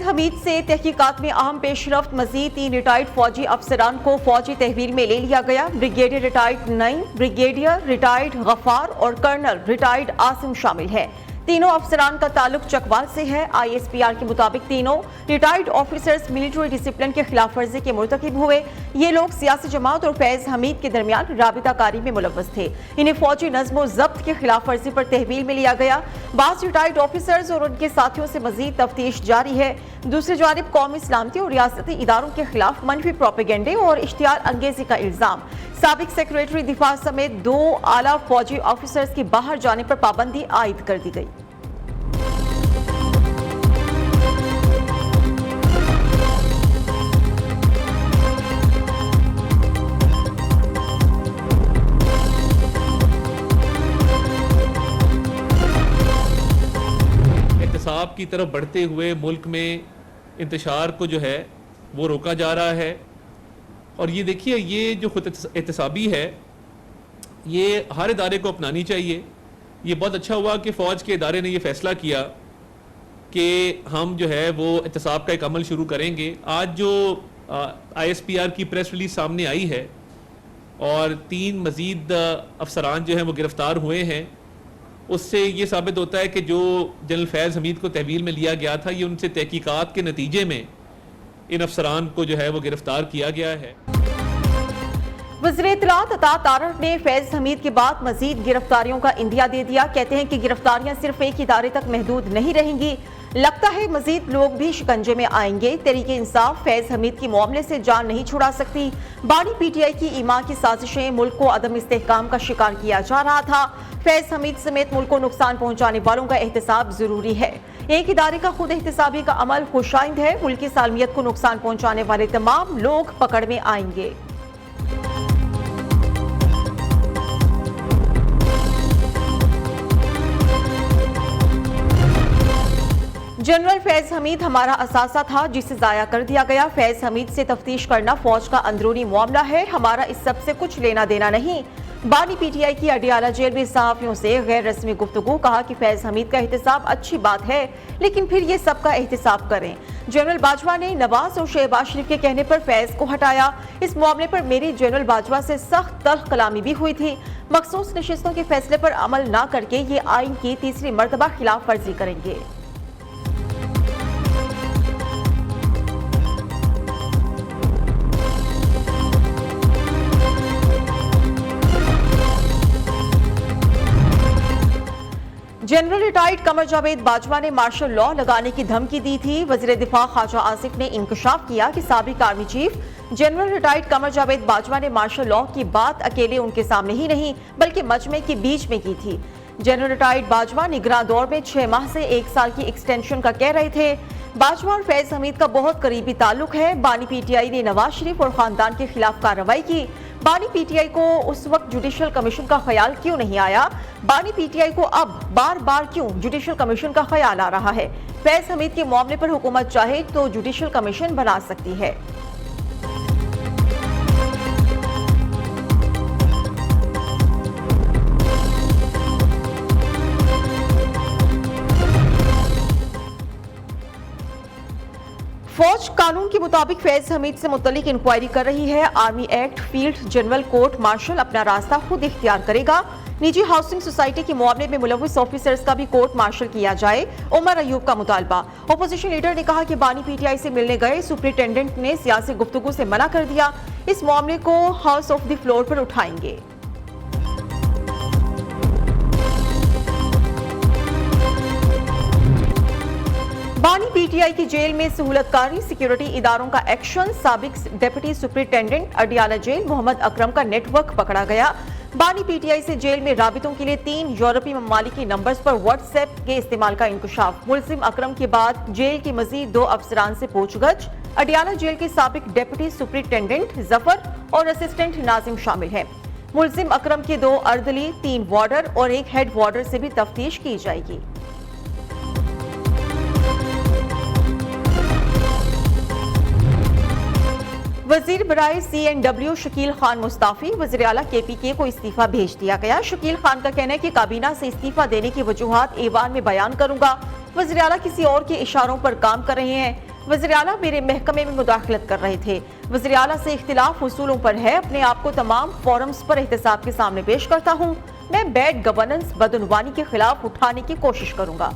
हमीद से तहकीकात में अहम पेशरफ्त, मजीद 3 रिटायर्ड फौजी अफसरान को फौजी तहवील में ले लिया गया। Brigadier retired Naeem, brigadier retired Ghaffar और कर्नल रिटायर्ड आसिम शामिल है। तीनों अफसरान का ताल्लुक चकवाल से है। ISPR के मुताबिक तीनों रिटायर्ड ऑफिसर्स मिलिट्री डिसिप्लिन के खिलाफ वर्जी के मुर्तकिब हुए। ये लोग सियासी जमात और फैज हमीद के दरमियान राबिताकारी में मुलव्वस थे। इन्हें फौजी नज़्म व ज़ब्त के खिलाफ वर्जी पर तहवील में लिया गया। बाज़ रिटायर्ड ऑफिसर्स और उनके साथियों से मजीद तफ्तीश जारी है। दूसरी जानिब कौमी सलामती और रियासती इदारों के खिलाफ मनफी प्रोपेगेंडे और इश्तिहार अंगेजी का इल्जाम। साबिक सेक्रेटरी दिफा समेत 2 आला फौजी ऑफिसर्स की बाहर जाने पर पाबंदी आयद कर दी गई। एहतसाब की तरफ बढ़ते हुए मुल्क में इंतशार को जो है वो रोका जा रहा है। और ये देखिए, ये जो खुद एहतसाबी है ये हर इदारे को अपनानी चाहिए। ये बहुत अच्छा हुआ कि फ़ौज के इदारे ने ये फ़ैसला किया कि हम जो है वो एहतसाब का एक अमल शुरू करेंगे। आज जो ISPR की प्रेस रिलीज सामने आई है और 3 मज़ीद अफसरान जो हैं वो गिरफ़्तार हुए हैं, उससे ये साबित होता है कि जो जनरल फैज़ हमीद को तहवील में लिया गया था, ये उनसे तहकीकात के नतीजे में इन अफसरान को जो है वो गिरफ्तार किया गया है। वज़ीर इत्तलात अता तारड़ ने फैज़ हमीद के बाद मजीद गिरफ्तारियों का इंदिया दे दिया। कहते हैं कि गिरफ्तारियां सिर्फ एक इदारे तक महदूद नहीं रहेंगी, लगता है मजीद लोग भी शिकंजे में आएंगे। तहरीक इंसाफ फैज़ हमीद की मामले से जान नहीं छुड़ा सकती। बानी PTI की ईमा की साजिशें, मुल्क को अदम इस्तेहकाम का शिकार किया जा रहा था। फैज़ हमीद समेत मुल्क को नुकसान पहुंचाने वालों का एहतसाब जरूरी है। एक इदारे का खुद एहतसाबी का अमल खुशाइंद है। मुल्क की सालमियत को नुकसान पहुंचाने वाले तमाम लोग पकड़ में आएंगे। जनरल फैज़ हमीद हमारा असासा था जिसे जाया कर दिया गया। फैज़ हमीद से तफ्तीश करना फौज का अंदरूनी मामला है, हमारा इस सब से कुछ लेना देना नहीं। बानी PTI की अडियाला जेल में सहाफियों से गैर रस्मी गुफ्तगू, कहा कि फैज़ हमीद का एहतसाब अच्छी बात है लेकिन फिर ये सबका एहतसाब करें। जनरल बाजवा ने नवाज और शहबाज शरीफ के कहने पर फैज़ को हटाया। इस मामले पर मेरी जनरल बाजवा से सख्त तल्ख कलामी भी हुई थी। मखसूस नशिस्तों के फैसले पर अमल न करके ये आइन की तीसरी मरतबा खिलाफ वर्जी करेंगे। जनरल रिटायर्ड कमर जावेद बाजवा ने मार्शल लॉ लगाने की धमकी दी थी। वज़ीर दिफा ख्वाजा आसिफ ने इंकशाफ किया कि साबिक army chief general retired Qamar Javed Bajwa ने मार्शल लॉ की बात अकेले उनके सामने ही नहीं बल्कि मजमे के बीच में की थी। जनरल रिटायर्ड बाजवा निगरान दौर में 6 माह से 1 साल की एक्सटेंशन का कह रहे थे। बाजवा और फैज़ हमीद का बहुत करीबी ताल्लुक है। बानी PTI ने नवाज शरीफ और खानदान के खिलाफ कार्रवाई की। बानी PTI को उस वक्त जुडिशल कमीशन का ख्याल क्यों नहीं आया? बानी PTI को अब बार बार क्यों जुडिशल कमीशन का ख्याल आ रहा है? फैज़ हमीद के मामले पर हुकूमत चाहे तो जुडिशल कमीशन बना सकती है। फौज कानून के मुताबिक फैज़ हमीद से मुतल्लिक इंक्वायरी कर रही है। Army act, field general court martial अपना रास्ता खुद इख्तियार करेगा। निजी हाउसिंग सोसाइटी के मामले में मुलव्विस ऑफिसर्स का भी कोर्ट मार्शल किया जाए, उमर अयूब का मुतालबा। अपोजिशन लीडर ने कहा कि बानी PTI से मिलने गए सुप्रिंटेंडेंट ने सियासी गुफ्तगू से मना कर दिया। इस मामले को हाउस ऑफ द फ्लोर पर उठाएंगे। बानी PTI की जेल में सहूलतकारी सिक्योरिटी इदारों का एक्शन। साबिक deputy superintendent Adiala jail Mohammad Akram का नेटवर्क पकड़ा गया। बानी PTI से जेल में राबितों के लिए 3 यूरोपीय ममालिकी नंबर्स पर व्हाट्सएप के इस्तेमाल का इंकशाफ। मुलजिम अकरम के बाद जेल के मजीद 2 अफसरान से पूछगछ। अडियाला जेल के साबिक डिप्टी सुप्रिंटेंडेंट जफर और असिस्टेंट नाजिम शामिल हैं। मुलजिम अकरम के 2 अर्दली, 3 वार्डर और 1 हेड वार्डर से भी तफ्तीश की जाएगी। वजीर बराए CNW शकील खान मुस्ताफी। वज़ीर आला KPK को इस्तीफा भेज दिया गया। शकील खान का कहना है कि काबीना से इस्तीफा देने की वजूहात ऐवान में बयान करूंगा। वज़ीर आला किसी और के इशारों पर काम कर रहे हैं। वज़ीर आला मेरे महकमे में मुदाखलत कर रहे थे। वज़ीर आला से इख्तिलाफ उसूलों पर है। अपने आप को तमाम फोरम्स पर एहतसाब के सामने पेश करता हूँ। मैं बैड गवर्नेंस बदउनवानी के खिलाफ उठाने की कोशिश करूंगा।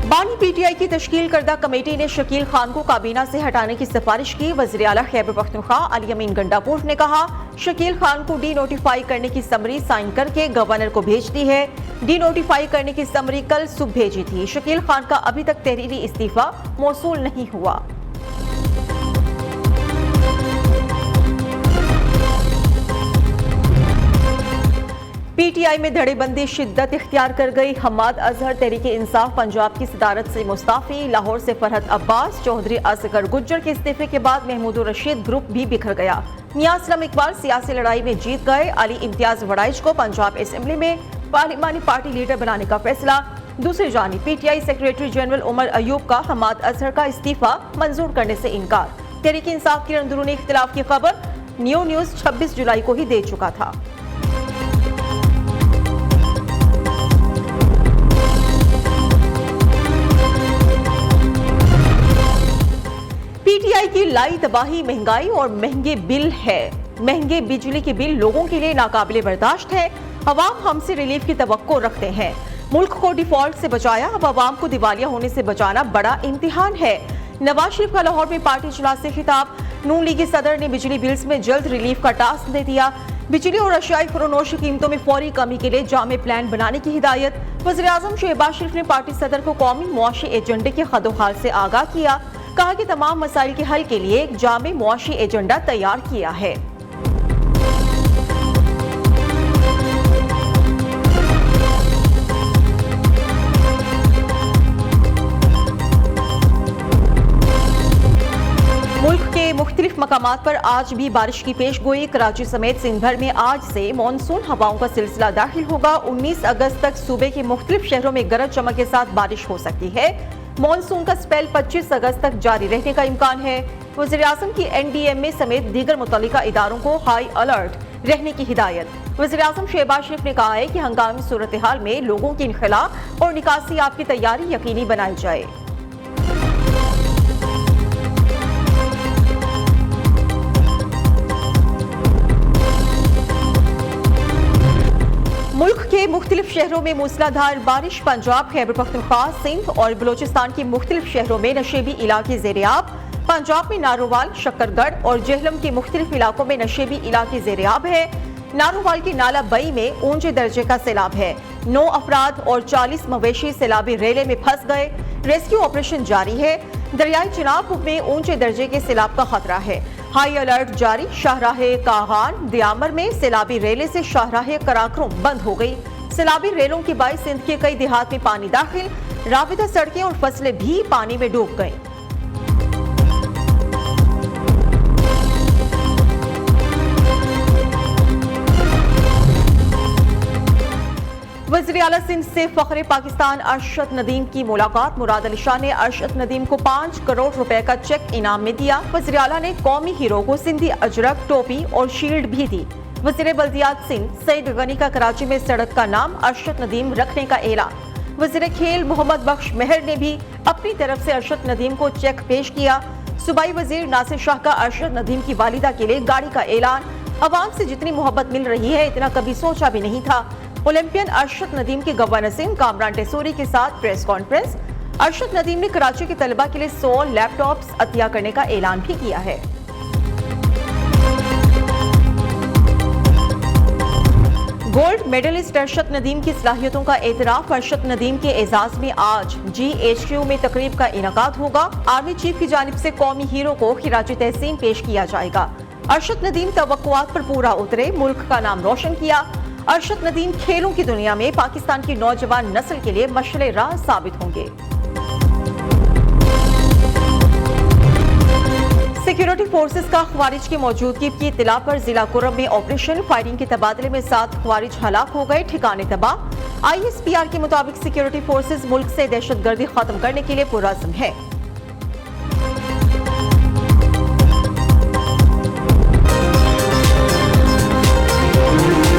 बानी पीटीआई की तश्कील करदा कमेटी ने शकील खान को काबीना से हटाने की सिफारिश की। वज़ीर आला खैबर पख्तूनख्वा अली अमीन गंडापुर ने कहा, शकील खान को डी नोटिफाई करने की समरी साइन करके गवर्नर को भेज दी है। डी नोटिफाई करने की समरी कल सुबह भेजी थी। शकील खान का अभी तक तहरीरी इस्तीफा मौसूल नहीं हुआ। पीटीआई में धड़ेबंदी शिद्दत इख्तियार कर गई। हम्माद अजहर तहरीक इंसाफ पंजाब की सदारत से मुस्ताफी। लाहौर से फरहत अब्बास, चौधरी असगर गुज्जर के इस्तीफे के बाद महमूद रशीद ग्रुप भी बिखर गया। मियां असलम इकबाल सियासी लड़ाई में जीत गए। अली इम्तियाज वड़ाइच को पंजाब असेंबली में पार्लिमानी पार्टी लीडर बनाने का फैसला। दूसरी जानिब PTI secretary general Umar Ayub का हम्माद अजहर का इस्तीफा मंजूर करने से इनकार। तहरीक इंसाफ के अंदरूनी इख्तिलाफ की खबर न्यूज़ 26 जुलाई को ही दे चुका था। पीटीआई की लाई तबाही महंगाई और महंगे बिल है। महंगे बिजली के बिल लोगों के लिए नाकाबिले बर्दाश्त है। अवाम हमसे रिलीफ की तवक्को रखते हैं। मुल्क को डिफॉल्ट से बचाया, अब अवाम को दिवालिया होने से बचाना बड़ा इम्तिहान है। नवाज शरीफ का लाहौर में पार्टी इजलास से खिताब। नून लीग के सदर ने बिजली बिल्स में जल्द रिलीफ का टास्क दे दिया। बिजली और अशियाई फरोनोश की कीमतों में फौरी कमी के लिए जामे प्लान बनाने की हिदायत। वज़ीर आज़म शहबाज शरीफ ने पार्टी सदर को कौमी मुआशी एजेंडे के खदोखाल से आगाह किया। कहा कि तमाम मसाइल के हल के लिए एक जामे मुआशी एजेंडा तैयार किया है। मुल्क के मुख्तलिफ मकामात पर आज भी बारिश की पेश गोई। कराची समेत सिंध भर में आज से मानसून हवाओं का सिलसिला दाखिल होगा। 19 अगस्त तक सूबे के मुख्तलिफ शहरों में गरज चमक के साथ बारिश हो सकती है। मानसून का स्पेल 25 अगस्त तक जारी रहने का इम्कान है। वज़ीर आज़म की NDMA समेत दीगर मुतल्लिका इदारों को हाई अलर्ट रहने की हिदायत। वज़ीर आज़म शहबाज शरीफ ने कहा है कि हंगामी सूरत हाल में लोगों की इनखला और निकासी आपकी तैयारी यकीनी बनाई जाए। मुल्क के मुख्तलिफ शहरों में मूसलाधार बारिश। पंजाब, खैबर पख्तूनख्वा, सिंध और बलोचिस्तान के मुख्तलिफ शहरों में नशेबी इलाके ज़ेर-ए-आब। पंजाब में नारोवाल, शक्करगढ़ और जेहलम के मुख्तलिफ इलाकों में नशेबी इलाके ज़ेर-ए-आब है। नारोवाल के नाला बई में ऊंचे दर्जे का सैलाब है। 9 अफराद और 40 मवेशी सैलाबी रेले में फंस गए। रेस्क्यू ऑपरेशन जारी है। दरियाई चिनाब में ऊंचे दर्जे के सैलाब का खतरा है। हाई अलर्ट जारी। शाहराहे कागान दियामर में सैलाबी रेले से शाहराहे कराकरों बंद हो गई। सैलाबी रेलों के बाइस सिंध के कई देहात में पानी दाखिल। राबिता सड़कें और फसलें भी पानी में डूब गईं। वज़ीर आला सिंध से फ़ख्रे पाकिस्तान अरशद नदीम की मुलाकात। मुराद अली शाह ने अरशद नदीम को 5 करोड़ रुपए का चेक इनाम में दिया। वज़ीर आला ने कौमी हीरो को सिंधी अजरक, टोपी और शील्ड भी दी। वज़ीर बल्दियात सिंध सईद गनी का कराची में सड़क का नाम अरशद नदीम रखने का ऐलान। वज़ीर खेल मोहम्मद बख्श मेहर ने भी अपनी तरफ से अरशद नदीम को चेक पेश किया। सूबाई वज़ीर नासिर शाह का अरशद नदीम की वालिदा के लिए गाड़ी का ऐलान। अवाम से जितनी मोहब्बत मिल रही है इतना कभी सोचा भी नहीं था। ओलंपियन अरशद नदीम के गवर्नर सिंह कामरान टेसूरी के साथ प्रेस कॉन्फ्रेंस। अरशद नदीम ने कराची के तलबा के लिए 100 लैपटॉप्स अतिया करने का ऐलान भी किया है। गोल्ड मेडलिस्ट अरशद नदीम की सलाहियतों का एतराफ। अरशद नदीम के एजाज में आज GHQ में तकरीब का इनकाद होगा। आर्मी चीफ की जानिब से कौमी हीरो को खिराज तहसीन पेश किया जाएगा। अरशद नदीम तवक्कुआत पर पूरा उतरे, मुल्क का नाम रोशन किया। अरशद नदीम खेलों की दुनिया में पाकिस्तान की नौजवान नस्ल के लिए मशअल राह साबित होंगे। सिक्योरिटी फोर्सेस का ख्वारिज की मौजूदगी की इत्तला पर जिला कुरम में ऑपरेशन। फायरिंग के तबादले में 7 ख्वारिज हलाक हो गए, ठिकाने तबाह। ISPR के मुताबिक सिक्योरिटी फोर्सेस मुल्क से दहशतगर्दी खत्म करने के लिए पुरअज़्म है।